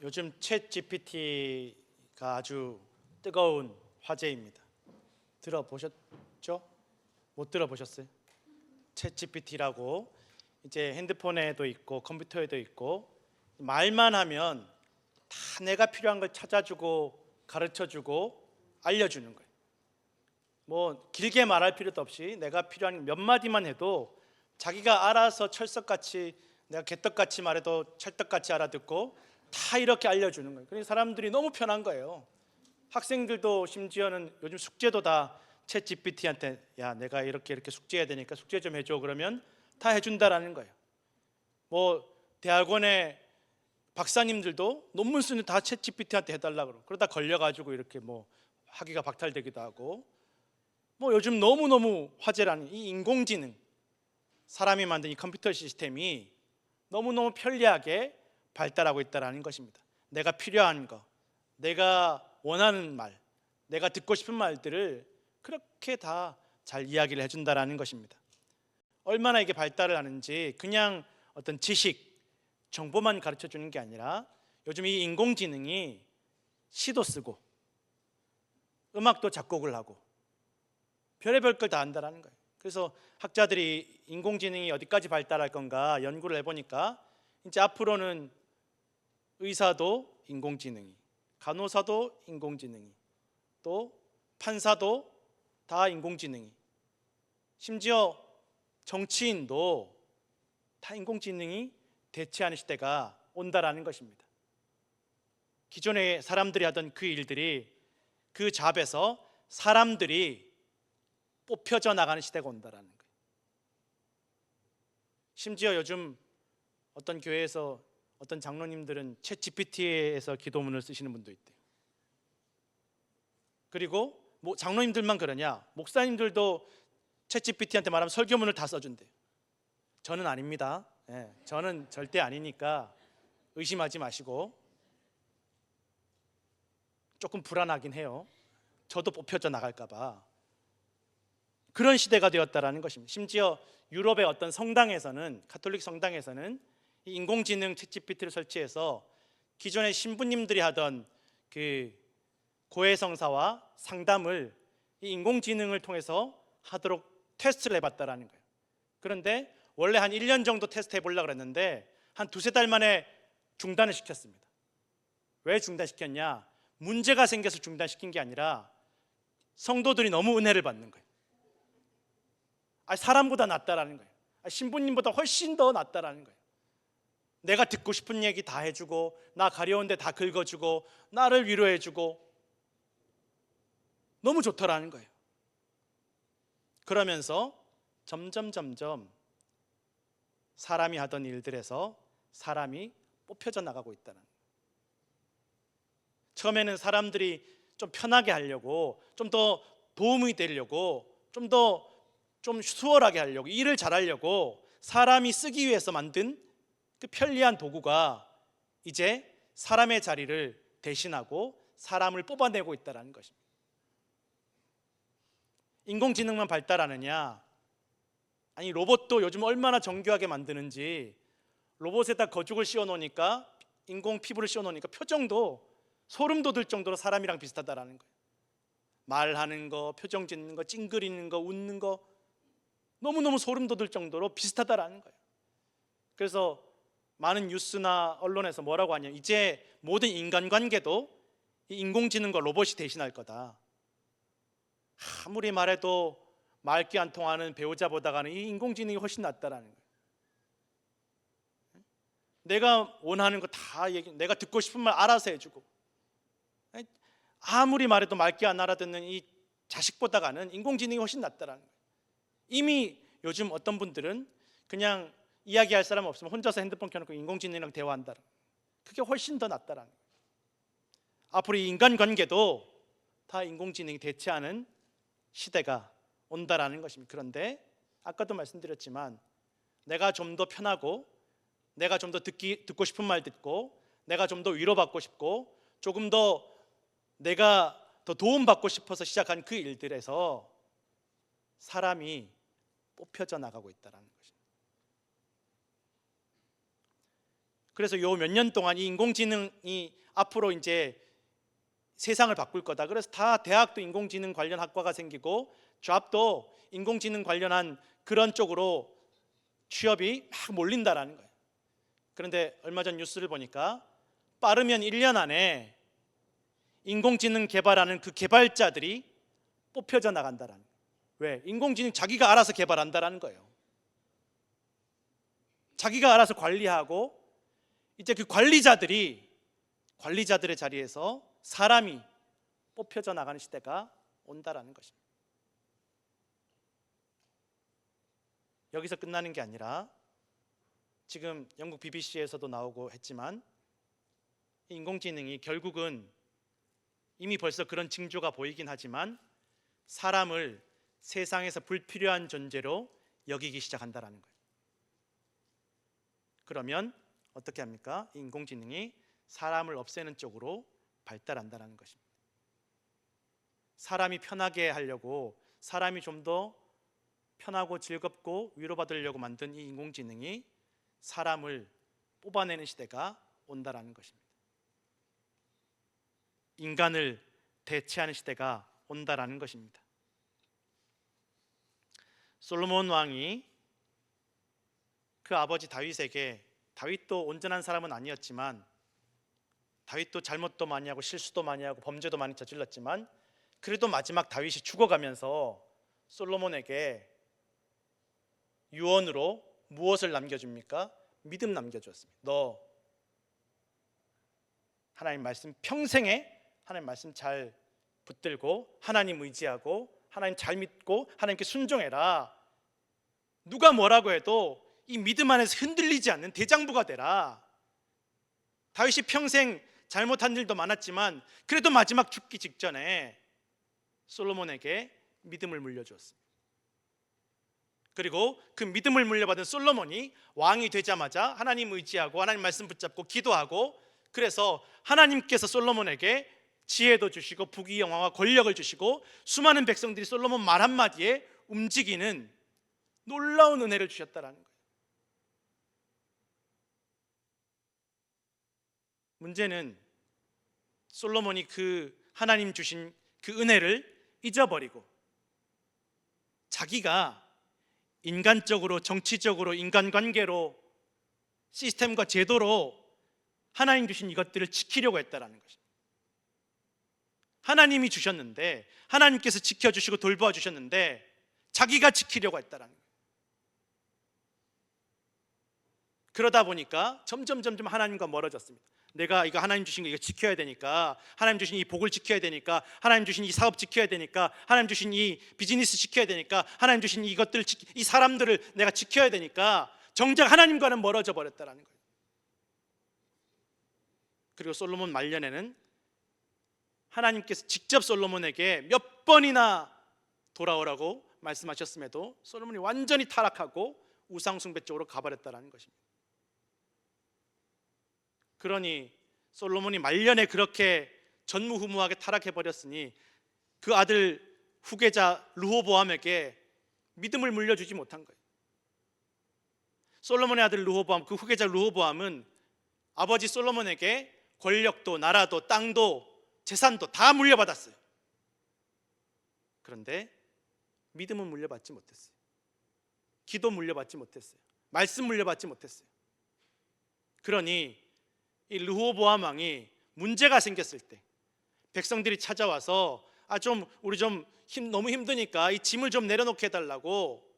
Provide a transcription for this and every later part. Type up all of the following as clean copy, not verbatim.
요즘 챗 GPT가 아주 뜨거운 화제입니다. 들어보셨죠? 못 들어보셨어요? 챗 GPT라고 이제 핸드폰에도 있고 컴퓨터에도 있고 말만 하면 다 내가 필요한 걸 찾아주고 가르쳐주고 알려주는 거예요. 뭐 길게 말할 필요도 없이 내가 필요한 몇 마디만 해도 자기가 알아서 철석같이 내가 개떡같이 말해도 찰떡같이 알아듣고 다 이렇게 알려주는 거예요. 그래서 사람들이 너무 편한 거예요. 학생들도 심지어는 요즘 숙제도 다 챗 GPT한테 야 내가 이렇게 숙제해야 되니까 숙제 좀 해줘 그러면 다 해준다라는 거예요. 뭐 대학원의 박사님들도 논문 쓰는 다 챗 GPT한테 해달라 그러다 걸려가지고 이렇게 뭐 학위가 박탈되기도 하고 뭐 요즘 너무너무 화제라는 이 인공지능 사람이 만든 이 컴퓨터 시스템이 너무너무 편리하게 발달하고 있다는 것입니다. 내가 필요한 거, 내가 원하는 말, 내가 듣고 싶은 말들을 그렇게 다 잘 이야기를 해준다는 것입니다. 얼마나 이게 발달을 하는지 그냥 어떤 지식, 정보만 가르쳐 주는 게 아니라 요즘 이 인공지능이 시도 쓰고 음악도 작곡을 하고 별의별 걸 다 한다는 거예요. 그래서 학자들이 인공지능이 어디까지 발달할 건가 연구를 해보니까 이제 앞으로는 의사도 인공지능이, 간호사도 인공지능이, 또 판사도 다 인공지능이, 심지어 정치인도 다 인공지능이 대체하는 시대가 온다라는 것입니다. 기존에 사람들이 하던 그 일들이 그 잡에서 사람들이 뽑혀져 나가는 시대가 온다라는 거예요. 심지어 요즘 어떤 교회에서 어떤 장로님들은 챗 GPT에서 기도문을 쓰시는 분도 있대요. 그리고 뭐 장로님들만 그러냐? 목사님들도 챗 GPT한테 말하면 설교문을 다 써준대요. 저는 아닙니다. 저는 절대 아니니까 의심하지 마시고. 조금 불안하긴 해요. 저도 뽑혀져 나갈까 봐. 그런 시대가 되었다라는 것입니다. 심지어 유럽의 어떤 성당에서는, 가톨릭 성당에서는 이 인공지능 챗 GPT를 설치해서 기존의 신부님들이 하던 그 고해성사와 상담을 이 인공지능을 통해서 하도록 테스트를 해봤다라는 거예요. 그런데 원래 한 1년 정도 테스트 해보려고 그랬는데 한 두세 달 만에 중단을 시켰습니다. 왜 중단시켰냐? 문제가 생겨서 중단시킨 게 아니라 성도들이 너무 은혜를 받는 거예요. 사람보다 낫다라는 거예요. 신부님보다 훨씬 더 낫다라는 거예요. 내가 듣고 싶은 얘기 다 해주고 나 가려운데 다 긁어주고 나를 위로해주고 너무 좋더라는 거예요. 그러면서 점점 사람이 하던 일들에서 사람이 뽑혀져 나가고 있다는 거예요. 처음에는 사람들이 좀 편하게 하려고, 좀 더 도움이 되려고, 좀 수월하게 하려고, 일을 잘하려고 사람이 쓰기 위해서 만든 그 편리한 도구가 이제 사람의 자리를 대신하고 사람을 뽑아내고 있다는 것입니다. 인공지능만 발달하느냐? 아니 로봇도 요즘 얼마나 정교하게 만드는지 로봇에다 거죽을 씌워놓으니까 인공 피부를 씌워놓으니까 표정도 소름 돋을 정도로 사람이랑 비슷하다라는 거예요. 말하는 거, 표정 짓는 거, 찡그리는 거, 웃는 거 너무너무 소름 돋을 정도로 비슷하다라는 거예요. 그래서 많은 뉴스나 언론에서 뭐라고 하냐면 이제 모든 인간관계도 이 인공지능과 로봇이 대신할 거다. 아무리 말해도 말귀 안 통하는 배우자보다는 이 인공지능이 훨씬 낫다라는 거예요. 내가 원하는 거 다 얘기, 내가 듣고 싶은 말 알아서 해주고 아무리 말해도 말귀 안 알아듣는 이 자식보다는 인공지능이 훨씬 낫다라는 거예요. 이미 요즘 어떤 분들은 그냥 이야기할 사람 없으면 혼자서 핸드폰 켜놓고 인공지능이랑 대화한다. 그게 훨씬 더 낫다라는 거예요. 앞으로 이 인간관계도 다 인공지능이 대체하는 시대가 온다라는 것입니다. 그런데 아까도 말씀드렸지만 내가 좀 더 편하고 내가 좀 더 듣고 싶은 말 듣고 내가 좀 더 위로받고 싶고 조금 더 내가 더 도움받고 싶어서 시작한 그 일들에서 사람이 뽑혀져 나가고 있다는 것입니다. 그래서 요 몇 년 동안 이 인공지능이 앞으로 이제 세상을 바꿀 거다. 그래서 다 대학도 인공지능 관련 학과가 생기고 잡도 인공지능 관련한 그런 쪽으로 취업이 막 몰린다라는 거예요. 그런데 얼마 전 뉴스를 보니까 빠르면 1년 안에 인공지능 개발하는 그 개발자들이 뽑혀져 나간다라는 거예요. 왜? 인공지능 자기가 알아서 개발한다라는 거예요. 자기가 알아서 관리하고 이제 그 관리자들의 자리에서 사람이 뽑혀져 나가는 시대가 온다라는 것입니다. 여기서 끝나는 게 아니라 지금 영국 BBC에서도 나오고 했지만 인공지능이 결국은 이미 벌써 그런 징조가 보이긴 하지만 사람을 세상에서 불필요한 존재로 여기기 시작한다라는 거예요. 그러면 어떻게 합니까? 인공지능이 사람을 없애는 쪽으로 발달한다는 것입니다. 사람이 편하게 하려고, 사람이 좀 더 편하고 즐겁고 위로받으려고 만든 이 인공지능이 사람을 뽑아내는 시대가 온다라는 것입니다. 인간을 대체하는 시대가 온다라는 것입니다. 솔로몬 왕이 그 아버지 다윗에게, 다윗도 온전한 사람은 아니었지만 다윗도 잘못도 많이 하고 실수도 많이 하고 범죄도 많이 저질렀지만 그래도 마지막 다윗이 죽어가면서 솔로몬에게 유언으로 무엇을 남겨줍니까? 믿음 남겨주었습니다. 너 하나님 말씀 평생에 하나님 말씀 잘 붙들고 하나님 의지하고 하나님 잘 믿고 하나님께 순종해라. 누가 뭐라고 해도 이 믿음 안에서 흔들리지 않는 대장부가 되라. 다윗이 평생 잘못한 일도 많았지만 그래도 마지막 죽기 직전에 솔로몬에게 믿음을 물려주었습니다. 그리고 그 믿음을 물려받은 솔로몬이 왕이 되자마자 하나님 의지하고 하나님 말씀 붙잡고 기도하고, 그래서 하나님께서 솔로몬에게 지혜도 주시고 부귀 영화와 권력을 주시고 수많은 백성들이 솔로몬 말 한마디에 움직이는 놀라운 은혜를 주셨다라는 거예요. 문제는 솔로몬이 그 하나님 주신 그 은혜를 잊어버리고 자기가 인간적으로, 정치적으로, 인간관계로, 시스템과 제도로 하나님 주신 이것들을 지키려고 했다라는 것입니다. 하나님이 주셨는데, 하나님께서 지켜주시고 돌보아 주셨는데 자기가 지키려고 했다라는 거예요. 그러다 보니까 점점 하나님과 멀어졌습니다. 내가 이거 하나님 주신 거 이거 지켜야 되니까, 하나님 주신 이 복을 지켜야 되니까, 하나님 주신 이 사업 지켜야 되니까, 하나님 주신 이 비즈니스 지켜야 되니까, 하나님 주신 이것들, 이 사람들을 내가 지켜야 되니까 정작 하나님과는 멀어져 버렸다라는 거예요. 그리고 솔로몬 말년에는 하나님께서 직접 솔로몬에게 몇 번이나 돌아오라고 말씀하셨음에도 솔로몬이 완전히 타락하고 우상숭배 쪽으로 가버렸다는 것입니다. 그러니 솔로몬이 말년에 그렇게 전무후무하게 타락해버렸으니 그 아들 후계자 르호보암에게 믿음을 물려주지 못한 거예요. 솔로몬의 아들 르호보암, 그 후계자 르호보암은 아버지 솔로몬에게 권력도 나라도 땅도 재산도 다 물려받았어요. 그런데 믿음은 물려받지 못했어요. 기도 물려받지 못했어요. 말씀 물려받지 못했어요. 그러니 이 르호보암 왕이 문제가 생겼을 때 백성들이 찾아와서 우리 너무 힘드니까 이 짐을 좀 내려놓게 해달라고,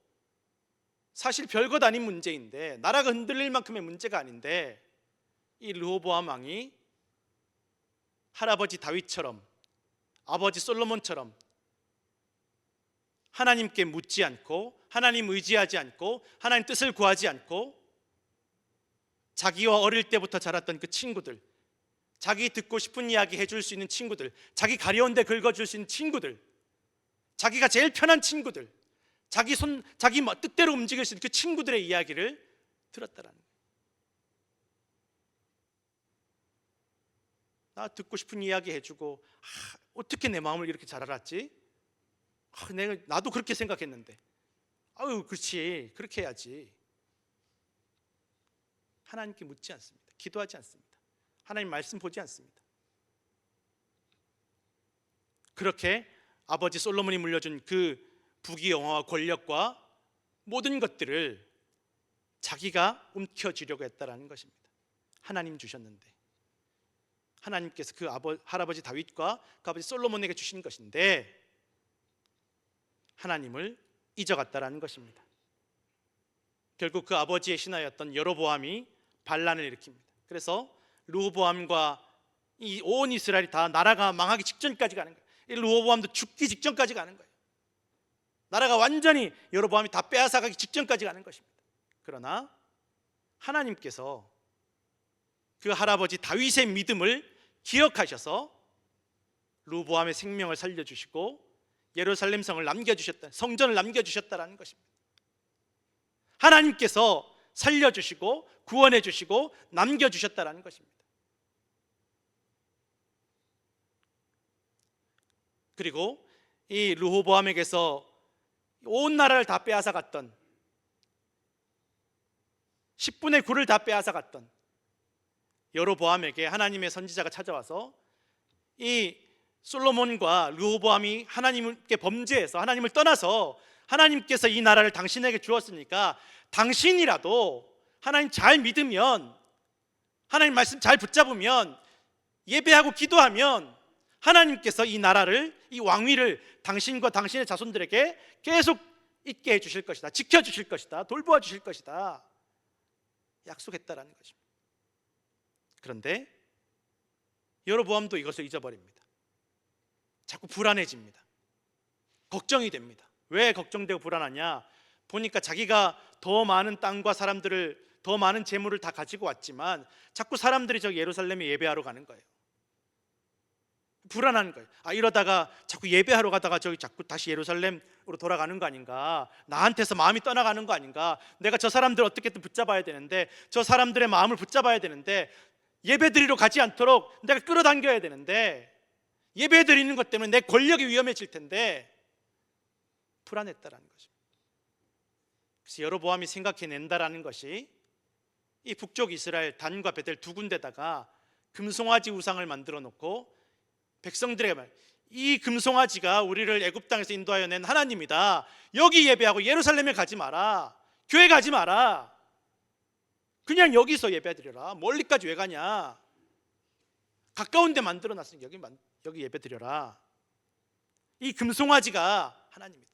사실 별것 아닌 문제인데, 나라가 흔들릴 만큼의 문제가 아닌데, 이 르호보암 왕이 할아버지 다윗처럼, 아버지 솔로몬처럼 하나님께 묻지 않고, 하나님 의지하지 않고, 하나님 뜻을 구하지 않고, 자기와 어릴 때부터 자랐던 그 친구들, 자기 듣고 싶은 이야기 해줄 수 있는 친구들, 자기 가려운 데 긁어줄 수 있는 친구들, 자기가 제일 편한 친구들, 자기 뜻대로 움직일 수 있는 그 친구들의 이야기를 들었다라는 거예요. 나 듣고 싶은 이야기 해주고, 어떻게 내 마음을 이렇게 잘 알았지? 나도 그렇게 생각했는데, 그렇지, 그렇게 해야지. 하나님께 묻지 않습니다. 기도하지 않습니다. 하나님 말씀 보지 않습니다. 그렇게 아버지 솔로몬이 물려준 그 부귀영화와 권력과 모든 것들을 자기가 움켜쥐려고 했다라는 것입니다. 하나님 주셨는데, 하나님께서 그 할아버지 다윗과 그 아버지 솔로몬에게 주신 것인데 하나님을 잊어갔다라는 것입니다. 결국 그 아버지의 신하였던 여로보암이 반란을 일으킵니다. 그래서 르호보암과 이 온 이스라엘이 다 나라가 망하기 직전까지 가는 거예요. 이 르호보암도 죽기 직전까지 가는 거예요. 나라가 완전히 여로보암이 다 빼앗아가기 직전까지 가는 것입니다. 그러나 하나님께서 그 할아버지 다윗의 믿음을 기억하셔서 르호보암의 생명을 살려주시고 예루살렘 성을 남겨주셨다, 성전을 남겨주셨다라는 것입니다. 하나님께서 살려주시고 구원해 주시고 남겨주셨다라는 것입니다. 그리고 이 르호보암에게서 온 나라를 다 빼앗아갔던 10분의 9를 다 빼앗아갔던 여로보암에게 하나님의 선지자가 찾아와서 이 솔로몬과 르호보암이 하나님께 범죄해서 하나님을 떠나서 하나님께서 이 나라를 당신에게 주었으니까 당신이라도 하나님 잘 믿으면, 하나님 말씀 잘 붙잡으면, 예배하고 기도하면 하나님께서 이 나라를, 이 왕위를 당신과 당신의 자손들에게 계속 있게 해주실 것이다, 지켜주실 것이다, 돌보아 주실 것이다 약속했다라는 것입니다. 그런데 여로보암도 이것을 잊어버립니다. 자꾸 불안해집니다. 걱정이 됩니다. 왜 걱정되고 불안하냐? 보니까 자기가 더 많은 땅과 사람들을, 더 많은 재물을 다 가지고 왔지만 자꾸 사람들이 저 예루살렘에 예배하러 가는 거예요. 불안한 거예요. 이러다가 자꾸 예배하러 가다가 저기 자꾸 다시 예루살렘으로 돌아가는 거 아닌가? 나한테서 마음이 떠나가는 거 아닌가? 내가 저 사람들 어떻게든 붙잡아야 되는데, 저 사람들의 마음을 붙잡아야 되는데, 예배 드리러 가지 않도록 내가 끌어당겨야 되는데, 예배 드리는 것 때문에 내 권력이 위험해질 텐데 불안했다라는 것입니다. 그래서 여로보암이 생각해낸다라는 것이 이 북쪽 이스라엘 단과 베델 두 군데다가 금송아지 우상을 만들어 놓고 백성들에게 말, 이 금송아지가 우리를 애굽 땅에서 인도하여 낸 하나님이다, 여기 예배하고 예루살렘에 가지 마라, 교회 가지 마라, 그냥 여기서 예배 드려라, 멀리까지 왜 가냐, 가까운 데 만들어 놨으니까 여기 예배 드려라. 이 금송아지가 하나님이다.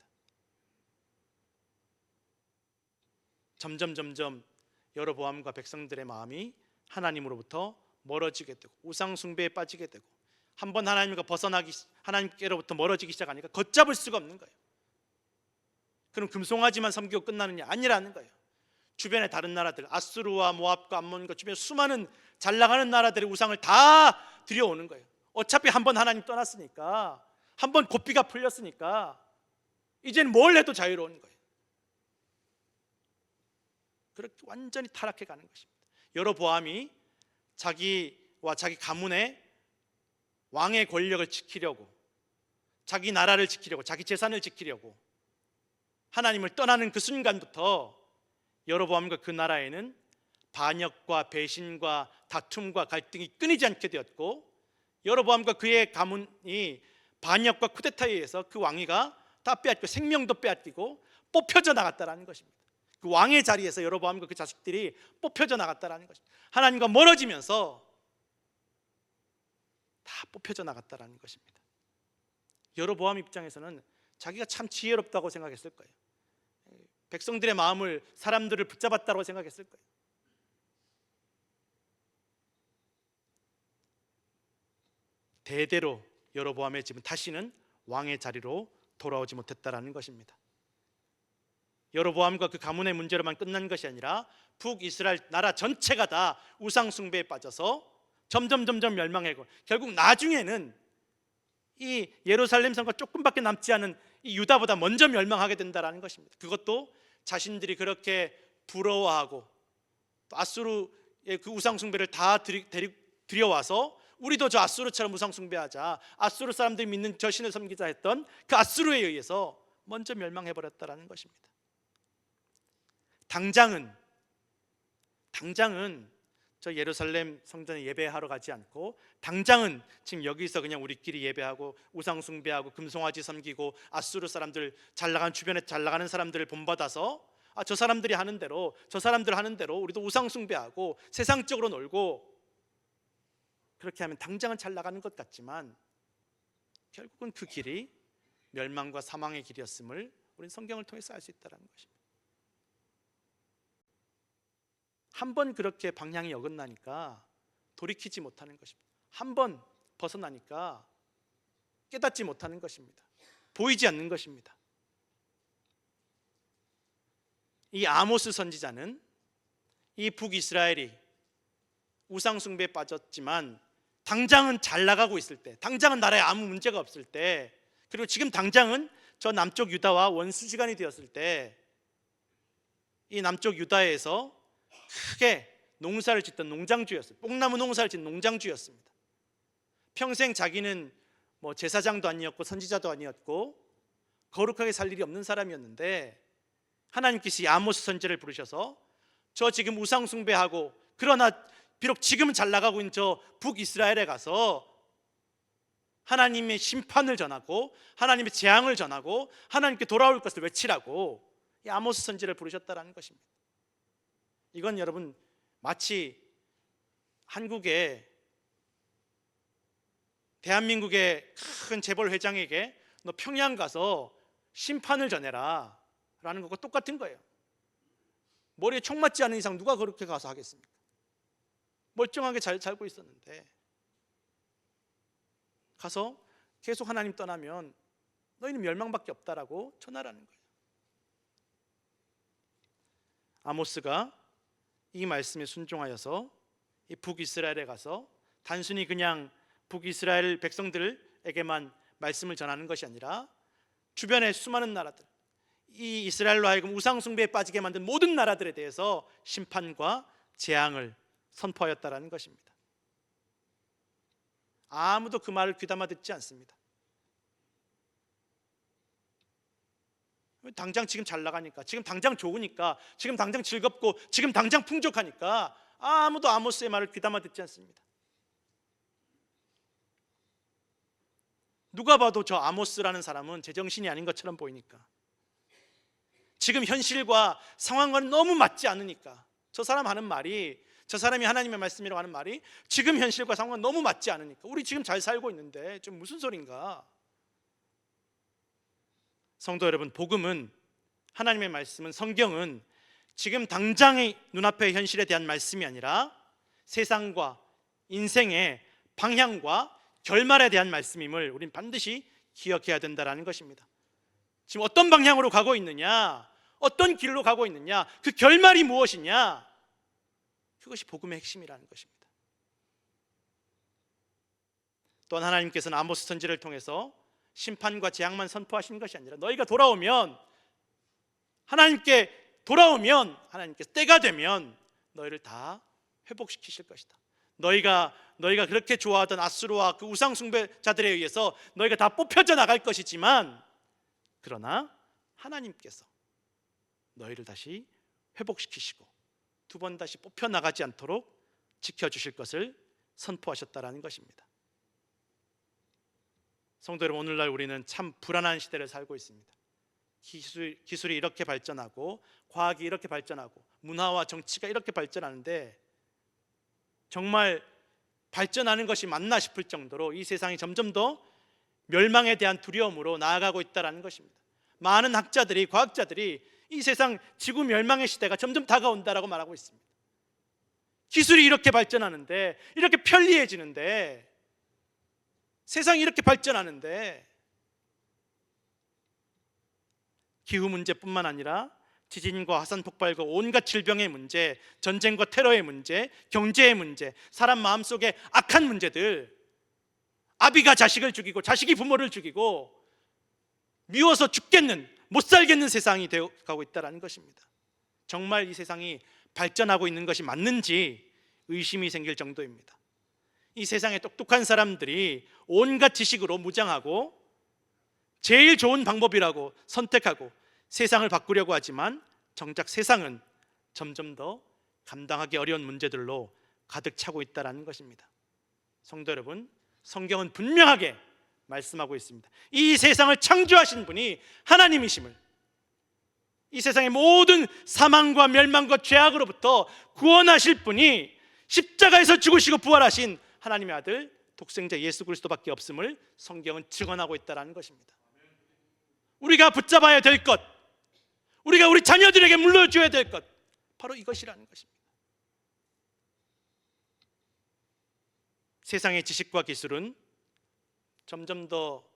점점 여로보암과 백성들의 마음이 하나님으로부터 멀어지게 되고 우상 숭배에 빠지게 되고, 한번 하나님께로부터 멀어지기 시작하니까 걷잡을 수가 없는 거예요. 그럼 금송아지만 섬기고 끝나느냐? 아니라는 거예요. 주변의 다른 나라들, 아수르와 모압과 암몬과 주변 수많은 잘 나가는 나라들의 우상을 다 들여오는 거예요. 어차피 한번 하나님 떠났으니까, 한번 고삐가 풀렸으니까 이제는 뭘 해도 자유로운 거예요. 그렇게 완전히 타락해 가는 것입니다. 여로보암이 자기와 자기 가문의 왕의 권력을 지키려고, 자기 나라를 지키려고, 자기 재산을 지키려고 하나님을 떠나는 그 순간부터 여로보암과 그 나라에는 반역과 배신과 다툼과 갈등이 끊이지 않게 되었고, 여로보암과 그의 가문이 반역과 쿠데타에 의해서 그 왕위가 다 빼앗기고 생명도 빼앗기고 뽑혀져 나갔다라는 것입니다. 그 왕의 자리에서 여로보암과 그 자식들이 뽑혀져 나갔다라는 것입니다. 하나님과 멀어지면서 다 뽑혀져 나갔다라는 것입니다. 여로보암 입장에서는 자기가 참 지혜롭다고 생각했을 거예요. 백성들의 마음을, 사람들을 붙잡았다고 생각했을 거예요. 대대로 여로보암의 집은 다시는 왕의 자리로 돌아오지 못했다라는 것입니다. 여로보암과 그 가문의 문제로만 끝난 것이 아니라 북이스라엘 나라 전체가 다 우상 숭배에 빠져서 점점 멸망하고, 결국 나중에는 이 예루살렘 성과 조금밖에 남지 않은 이 유다보다 먼저 멸망하게 된다라는 것입니다. 그것도 자신들이 그렇게 부러워하고 또 아수르의 그 우상 숭배를 다 들여와서 우리도 저 아수르처럼 우상 숭배하자, 아수르 사람들이 믿는 저 신을 섬기자 했던 그 아수르에 의해서 먼저 멸망해 버렸다라는 것입니다. 당장은 저 예루살렘 성전에 예배하러 가지 않고 당장은 지금 여기서 그냥 우리끼리 예배하고 우상 숭배하고 금송아지 섬기고 아수르 사람들 주변에 잘 나가는 사람들을 본받아서 저 사람들이 하는 대로 저 사람들 하는 대로 우리도 우상 숭배하고 세상적으로 놀고 그렇게 하면 당장은 잘 나가는 것 같지만 결국은 그 길이 멸망과 사망의 길이었음을 우리는 성경을 통해서 알 수 있다는 것입니다. 한 번 그렇게 방향이 어긋나니까 돌이키지 못하는 것입니다. 한 번 벗어나니까 깨닫지 못하는 것입니다. 보이지 않는 것입니다. 이 아모스 선지자는 이 북이스라엘이 우상 숭배에 빠졌지만 당장은 잘 나가고 있을 때, 당장은 나라에 아무 문제가 없을 때, 그리고 지금 당장은 저 남쪽 유다와 원수지간이 되었을 때 이 남쪽 유다에서 크게 농사를 짓던 농장주였어요. 뽕나무 농사를 짓는 농장주였습니다. 평생 자기는 제사장도 아니었고 선지자도 아니었고 거룩하게 살 일이 없는 사람이었는데 하나님께서 이 아모스 선지자를 부르셔서 저 지금 우상 숭배하고 그러나 비록 지금은 잘 나가고 있는 저 북이스라엘에 가서 하나님의 심판을 전하고 하나님의 재앙을 전하고 하나님께 돌아올 것을 외치라고 이 아모스 선지자를 부르셨다는 것입니다. 이건 여러분 마치 대한민국의 큰 재벌 회장에게 너 평양 가서 심판을 전해라 라는 것과 똑같은 거예요. 머리에 총 맞지 않은 이상 누가 그렇게 가서 하겠습니까? 멀쩡하게 잘 살고 있었는데 가서 계속 하나님 떠나면 너희는 멸망밖에 없다라고 전하라는 거예요. 아모스가 이 말씀에 순종하여서 이 북이스라엘에 가서 단순히 그냥 북이스라엘 백성들에게만 말씀을 전하는 것이 아니라 주변의 수많은 나라들, 이 이스라엘로 하여금 우상 숭배에 빠지게 만든 모든 나라들에 대해서 심판과 재앙을 선포하였다라는 것입니다. 아무도 그 말을 귀담아 듣지 않습니다. 당장 지금 잘 나가니까, 지금 당장 좋으니까, 지금 당장 즐겁고, 지금 당장 풍족하니까 아무도 아모스의 말을 귀담아 듣지 않습니다. 누가 봐도 저 아모스라는 사람은 제정신이 아닌 것처럼 보이니까, 지금 현실과 상황과는 너무 맞지 않으니까, 저 사람이 하나님의 말씀이라고 하는 말이 지금 현실과 상황과 너무 맞지 않으니까, 우리 지금 잘 살고 있는데 좀 무슨 소린가? 성도 여러분, 복음은, 하나님의 말씀은, 성경은 지금 당장의 눈앞의 현실에 대한 말씀이 아니라 세상과 인생의 방향과 결말에 대한 말씀임을 우린 반드시 기억해야 된다는 것입니다. 지금 어떤 방향으로 가고 있느냐, 어떤 길로 가고 있느냐, 그 결말이 무엇이냐, 그것이 복음의 핵심이라는 것입니다. 또한 하나님께서는 아모스 선지를 통해서 심판과 재앙만 선포하시는 것이 아니라 너희가 하나님께서 때가 되면 너희를 다 회복시키실 것이다. 너희가 그렇게 좋아하던 아수르와 그 우상 숭배자들에 의해서 너희가 다 뽑혀져 나갈 것이지만, 그러나 하나님께서 너희를 다시 회복시키시고 두 번 다시 뽑혀 나가지 않도록 지켜주실 것을 선포하셨다라는 것입니다. 성도 여러분, 오늘날 우리는 참 불안한 시대를 살고 있습니다. 기술이 이렇게 발전하고 과학이 이렇게 발전하고 문화와 정치가 이렇게 발전하는데 정말 발전하는 것이 맞나 싶을 정도로 이 세상이 점점 더 멸망에 대한 두려움으로 나아가고 있다는 것입니다. 많은 과학자들이 이 세상 지구 멸망의 시대가 점점 다가온다라고 말하고 있습니다. 기술이 이렇게 발전하는데, 이렇게 편리해지는데, 세상이 이렇게 발전하는데 기후 문제뿐만 아니라 지진과 화산 폭발과 온갖 질병의 문제, 전쟁과 테러의 문제, 경제의 문제, 사람 마음속에 악한 문제들, 아비가 자식을 죽이고 자식이 부모를 죽이고 미워서 죽겠는, 못 살겠는 세상이 되어가고 있다는 것입니다. 정말 이 세상이 발전하고 있는 것이 맞는지 의심이 생길 정도입니다. 이 세상에 똑똑한 사람들이 온갖 지식으로 무장하고 제일 좋은 방법이라고 선택하고 세상을 바꾸려고 하지만 정작 세상은 점점 더 감당하기 어려운 문제들로 가득 차고 있다는 것입니다. 성도 여러분, 성경은 분명하게 말씀하고 있습니다. 이 세상을 창조하신 분이 하나님이심을, 이 세상의 모든 사망과 멸망과 죄악으로부터 구원하실 분이 십자가에서 죽으시고 부활하신 하나님의 아들 독생자 예수 그리스도밖에 없음을 성경은 증언하고 있다는 것입니다. 우리가 붙잡아야 될 것, 우리가 우리 자녀들에게 물려줘야 될 것, 바로 이것이라는 것입니다. 세상의 지식과 기술은 점점 더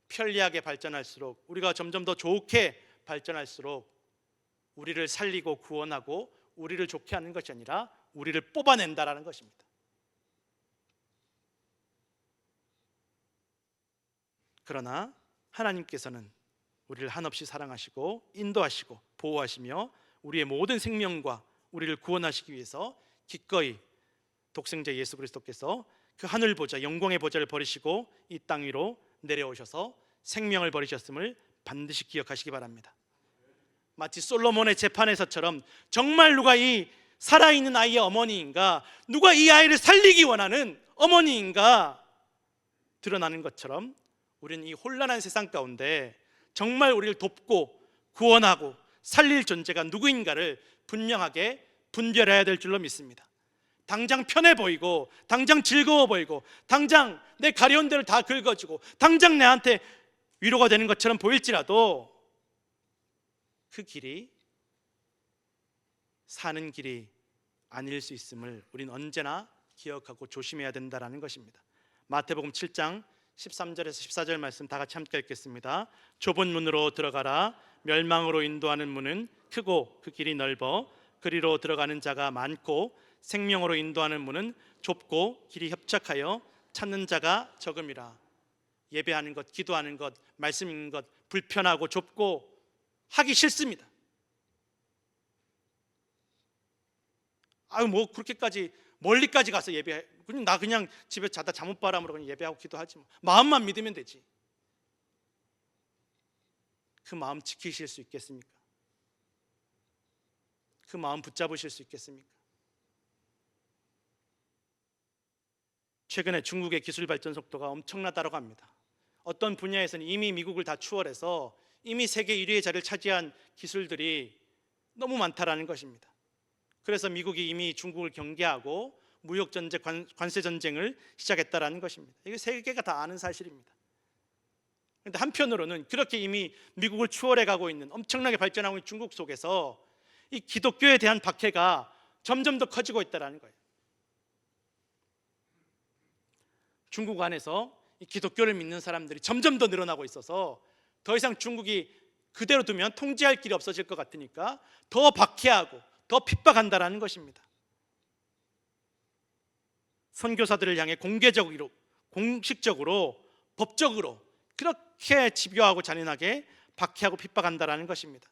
편리하게 발전할수록, 우리가 점점 더 좋게 발전할수록 우리를 살리고 구원하고 우리를 좋게 하는 것이 아니라 우리를 뽑아낸다라는 것입니다. 그러나 하나님께서는 우리를 한없이 사랑하시고 인도하시고 보호하시며 우리의 모든 생명과 우리를 구원하시기 위해서 기꺼이 독생자 예수 그리스도께서 그 하늘 보좌, 영광의 보좌를 버리시고 이 땅 위로 내려오셔서 생명을 버리셨음을 반드시 기억하시기 바랍니다. 마치 솔로몬의 재판에서처럼 정말 누가 이 살아있는 아이의 어머니인가, 누가 이 아이를 살리기 원하는 어머니인가 드러나는 것처럼 우리는 이 혼란한 세상 가운데 정말 우리를 돕고 구원하고 살릴 존재가 누구인가를 분명하게 분별해야 될 줄로 믿습니다. 당장 편해 보이고, 당장 즐거워 보이고, 당장 내 가려운 데를 다 긁어주고, 당장 내한테 위로가 되는 것처럼 보일지라도 그 길이 사는 길이 아닐 수 있음을 우리는 언제나 기억하고 조심해야 된다는 것입니다. 마태복음 7장 13절에서 14절 말씀 다 같이 함께 읽겠습니다. 좁은 문으로 들어가라. 멸망으로 인도하는 문은 크고 그 길이 넓어 그리로 들어가는 자가 많고 생명으로 인도하는 문은 좁고 길이 협착하여 찾는 자가 적음이라. 예배하는 것, 기도하는 것, 말씀 읽는 것 불편하고 좁고 하기 싫습니다. 뭐 그렇게까지 멀리까지 가서 예배해, 그냥 집에 자다 잠옷바람으로 그냥 예배하고 기도하지 뭐. 마음만 믿으면 되지. 그 마음 지키실 수 있겠습니까? 그 마음 붙잡으실 수 있겠습니까? 최근에 중국의 기술 발전 속도가 엄청나다고 합니다. 어떤 분야에서는 이미 미국을 다 추월해서 이미 세계 1위의 자리를 차지한 기술들이 너무 많다라는 것입니다. 그래서 미국이 이미 중국을 경계하고 무역 전쟁, 관세 전쟁을 시작했다라는 것입니다. 이게 세계가 다 아는 사실입니다. 그런데 한편으로는 그렇게 이미 미국을 추월해 가고 있는, 엄청나게 발전하고 있는 중국 속에서 이 기독교에 대한 박해가 점점 더 커지고 있다라는 거예요. 중국 안에서 이 기독교를 믿는 사람들이 점점 더 늘어나고 있어서 더 이상 중국이 그대로 두면 통제할 길이 없어질 것 같으니까 더 박해하고 더 핍박한다라는 것입니다. 선교사들을 향해 공개적으로, 공식적으로, 법적으로 그렇게 집요하고 잔인하게 박해하고 핍박한다라는 것입니다.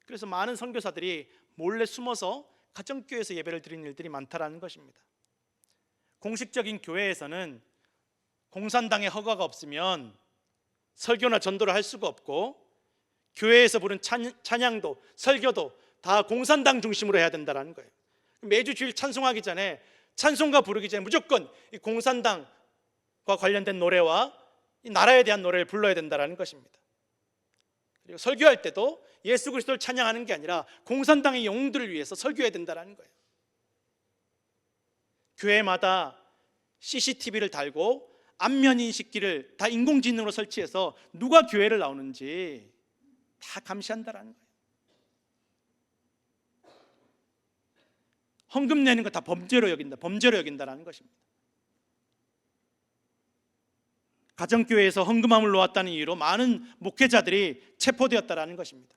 그래서 많은 선교사들이 몰래 숨어서 가정교회에서 예배를 드리는 일들이 많다라는 것입니다. 공식적인 교회에서는 공산당의 허가가 없으면 설교나 전도를 할 수가 없고, 교회에서 부른 찬양도 설교도 다 공산당 중심으로 해야 된다는 거예요. 매주 주일 찬송하기 전에, 찬송가 부르기 전에 무조건 이 공산당과 관련된 노래와 이 나라에 대한 노래를 불러야 된다는 것입니다. 그리고 설교할 때도 예수 그리스도를 찬양하는 게 아니라 공산당의 영웅들을 위해서 설교해야 된다는 거예요. 교회마다 CCTV를 달고 안면 인식기를 다 인공지능으로 설치해서 누가 교회를 나오는지 다 감시한다는 거예요. 헌금 내는 거 다 범죄로 여긴다는 것입니다. 가정교회에서 헌금함을 놓았다는 이유로 많은 목회자들이 체포되었다는 것입니다.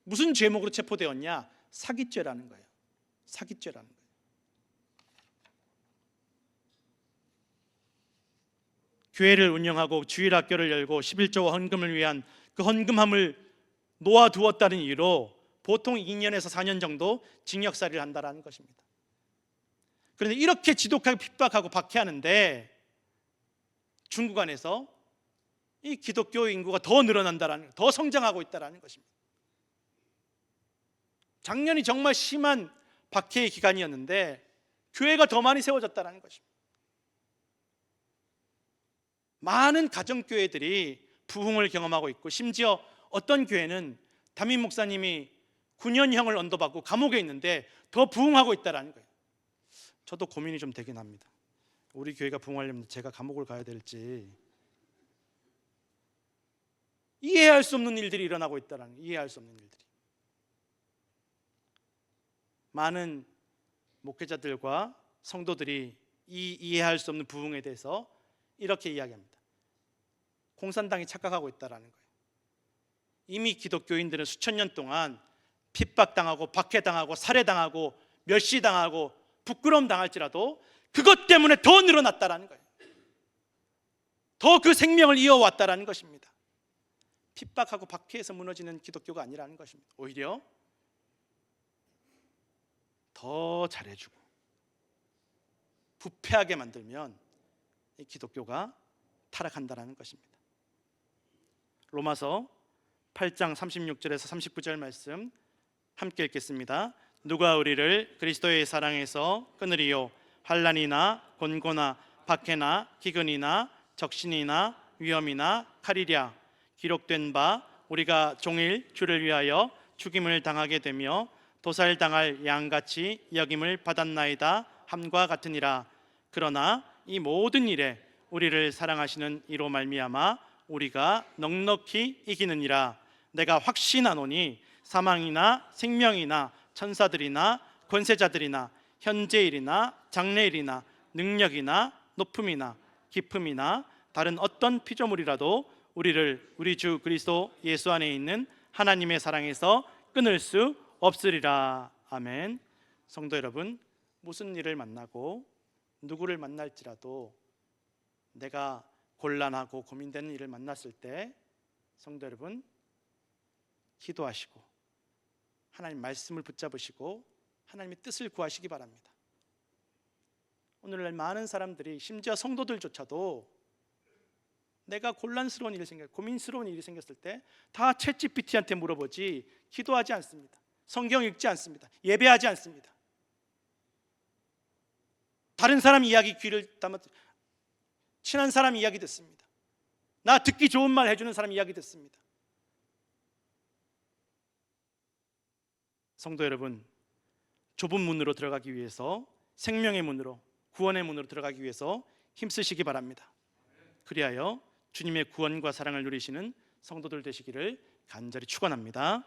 무슨 죄목으로 체포되었냐? 사기죄라는 거예요. 사기죄라는 거예요. 교회를 운영하고 주일학교를 열고 11조와 헌금을 위한 그 헌금함을 놓아두었다는 이유로 보통 2년에서 4년 정도 징역살이를 한다는 것입니다. 그런데 이렇게 지독하게 핍박하고 박해하는데 중국 안에서 이 기독교 인구가 더 늘어난다는, 더 성장하고 있다는 것입니다. 작년이 정말 심한 박해의 기간이었는데 교회가 더 많이 세워졌다는 것입니다. 많은 가정교회들이 부흥을 경험하고 있고, 심지어 어떤 교회는 담임 목사님이 9년형을 언도받고 감옥에 있는데 더 부흥하고 있다는 거예요. 저도 고민이 좀 되긴 합니다. 우리 교회가 부흥하려면 제가 감옥을 가야 될지. 이해할 수 없는 일들이 일어나고 있다는 거예요. 이해할 수 없는 일들이. 많은 목회자들과 성도들이 이 이해할 수 없는 부흥에 대해서 이렇게 이야기합니다. 공산당이 착각하고 있다는 거예요. 이미 기독교인들은 수천 년 동안 핍박당하고 박해당하고 살해당하고 멸시당하고 부끄러움 당할지라도 그것 때문에 더 늘어났다는 거예요. 더 그 생명을 이어왔다는 것입니다. 핍박하고 박해해서 무너지는 기독교가 아니라는 것입니다. 오히려 더 잘해주고 부패하게 만들면 이 기독교가 타락한다는 것입니다. 로마서 8장 36절에서 39절 말씀 함께 읽겠습니다. 누가 우리를 그리스도의 사랑에서 끊으리요? 환난이나 곤고나 박해나 기근이나 적신이나 위험이나 칼이랴. 기록된 바 우리가 종일 주를 위하여 죽임을 당하게 되며 도살당할 양같이 여김을 받았나이다 함과 같으니라. 그러나 이 모든 일에 우리를 사랑하시는 이로 말미암아 우리가 넉넉히 이기느니라. 내가 확신하노니 사망이나 생명이나 천사들이나 권세자들이나 현재일이나 장래일이나 능력이나 높음이나 깊음이나 다른 어떤 피조물이라도 우리를 우리 주 그리스도 예수 안에 있는 하나님의 사랑에서 끊을 수 없으리라. 아멘. 성도 여러분, 무슨 일을 만나고 누구를 만날지라도 내가 곤란하고 고민되는 일을 만났을 때 성도 여러분, 기도하시고 하나님 말씀을 붙잡으시고 하나님의 뜻을 구하시기 바랍니다. 오늘날 많은 사람들이, 심지어 성도들조차도 내가 곤란스러운 일이 고민스러운 일이 생겼을 때 다 챗GPT한테 물어보지 기도하지 않습니다. 성경 읽지 않습니다. 예배하지 않습니다. 다른 사람 이야기 귀를 담아 친한 사람 이야기 듣습니다. 나 듣기 좋은 말 해주는 사람 이야기 듣습니다. 성도 여러분, 좁은 문으로 들어가기 위해서, 생명의 문으로, 구원의 문으로 들어가기 위해서 힘쓰시기 바랍니다. 그리하여 주님의 구원과 사랑을 누리시는 성도들 되시기를 간절히 축원합니다.